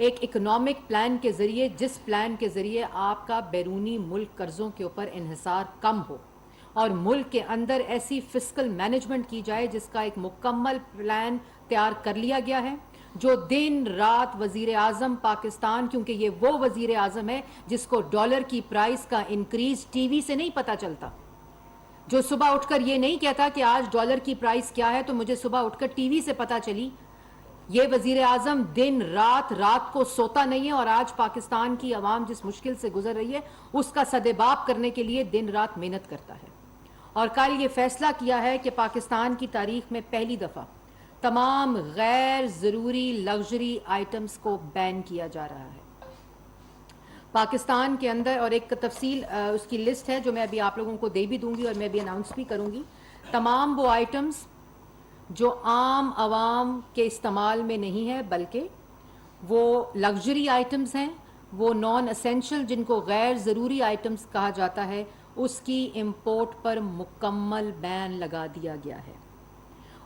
ایک economic plan کے ذریعے، جس پلان کے ذریعے آپ کا بیرونی ملک قرضوں کے اوپر انحصار کم ہو اور ملک کے اندر ایسی فسکل مینجمنٹ کی جائے جس کا ایک مکمل پلان تیار کر لیا گیا ہے، جو دن رات وزیر اعظم پاکستان، کیونکہ یہ وہ وزیر اعظم ہے جس کو ڈالر کی پرائس کا انکریز ٹی وی سے نہیں پتہ چلتا، جو صبح اٹھ کر یہ نہیں کہتا کہ آج ڈالر کی پرائس کیا ہے تو مجھے صبح اٹھ کر ٹی وی سے پتہ چلی. یہ وزیر اعظم دن رات کو سوتا نہیں ہے، اور آج پاکستان کی عوام جس مشکل سے گزر رہی ہے اس کا سدباب کرنے کے لیے دن رات محنت کرتا ہے. اور کل یہ فیصلہ کیا ہے کہ پاکستان کی تاریخ میں پہلی دفعہ تمام غیر ضروری لگژری آئٹمز کو بین کیا جا رہا ہے. پاکستان کے اندر، اور ایک تفصیل اس کی لسٹ ہے جو میں ابھی آپ لوگوں کو دے بھی دوں گی اور میں بھی اناؤنس بھی کروں گی، تمام وہ آئٹمز جو عام عوام کے استعمال میں نہیں ہے بلکہ وہ لگژری آئٹمز ہیں، وہ نان اسینشل جن کو غیر ضروری آئٹمز کہا جاتا ہے، اس کی امپورٹ پر مکمل بین لگا دیا گیا ہے.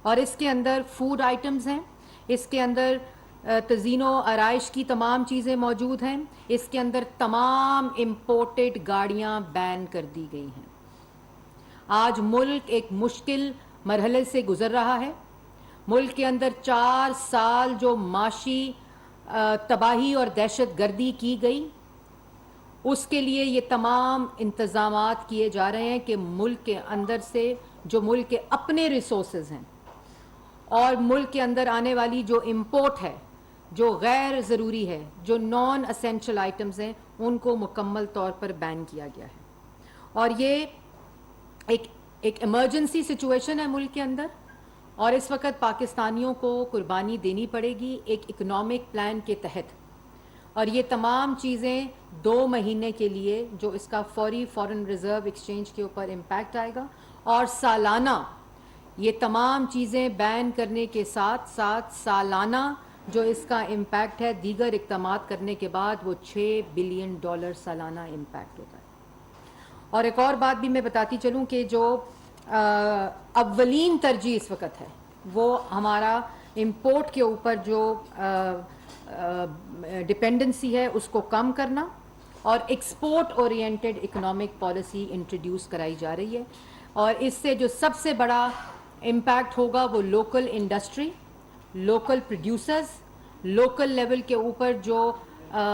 اور اس کے اندر فوڈ آئٹمز ہیں، اس کے اندر تزئین و آرائش کی تمام چیزیں موجود ہیں، اس کے اندر تمام امپورٹڈ گاڑیاں بین کر دی گئی ہیں. آج ملک ایک مشکل مرحلے سے گزر رہا ہے. ملک کے اندر 4 سال جو معاشی تباہی اور دہشت گردی کی گئی، اس کے لیے یہ تمام انتظامات کیے جا رہے ہیں کہ ملک کے اندر سے جو ملک کے اپنے ریسورسز ہیں اور ملک کے اندر آنے والی جو امپورٹ ہے، جو غیر ضروری ہے، جو نان اسینشل آئٹمز ہیں، ان کو مکمل طور پر بین کیا گیا ہے. اور یہ ایک ایمرجنسی سچویشن ہے ملک کے اندر، اور اس وقت پاکستانیوں کو قربانی دینی پڑے گی ایک اکنامک پلان کے تحت. اور یہ تمام چیزیں 2 مہینے کے لیے جو اس کا فوری فارن ریزرو ایکسچینج کے اوپر امپیکٹ آئے گا، اور سالانہ یہ تمام چیزیں بین کرنے کے ساتھ ساتھ سالانہ جو اس کا امپیکٹ ہے دیگر اقدامات کرنے کے بعد وہ $6 بلین سالانہ امپیکٹ ہوتا ہے. اور ایک اور بات بھی میں بتاتی چلوں کہ جو اولین ترجیح اس وقت ہے وہ ہمارا امپورٹ کے اوپر جو ڈپینڈنسی ہے اس کو کم کرنا، اور export oriented economic policy introduce کرائی جا رہی ہے. اور اس سے جو سب سے بڑا امپیکٹ ہوگا وہ local industry, local producers, local level کے اوپر جو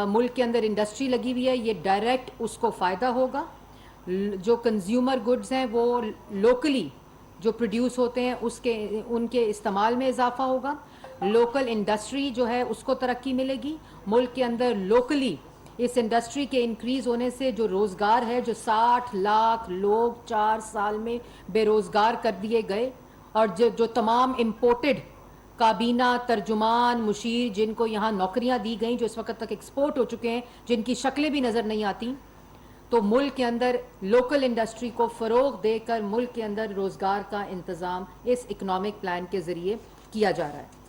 ملک کے اندر انڈسٹری لگی ہوئی ہے، یہ ڈائریکٹ اس کو فائدہ ہوگا. جو کنزیومر گڈز ہیں وہ لوکلی جو پروڈیوس ہوتے ہیں ان کے استعمال میں اضافہ ہوگا. لوکل انڈسٹری جو ہے اس کو ترقی ملے گی. ملک کے اندر لوکلی اس انڈسٹری کے انکریز ہونے سے جو روزگار ہے، جو 60 لاکھ لوگ 4 سال میں بے روزگار کر دیے گئے، اور جو تمام امپورٹڈ کابینہ، ترجمان، مشیر جن کو یہاں نوکریاں دی گئیں جو اس وقت تک ایکسپورٹ ہو چکے ہیں، جن کی شکلیں بھی نظر نہیں آتی، تو ملک کے اندر لوکل انڈسٹری کو فروغ دے کر ملک کے اندر روزگار کا انتظام اس اکنامک پلان کے ذریعے کیا جا رہا ہے.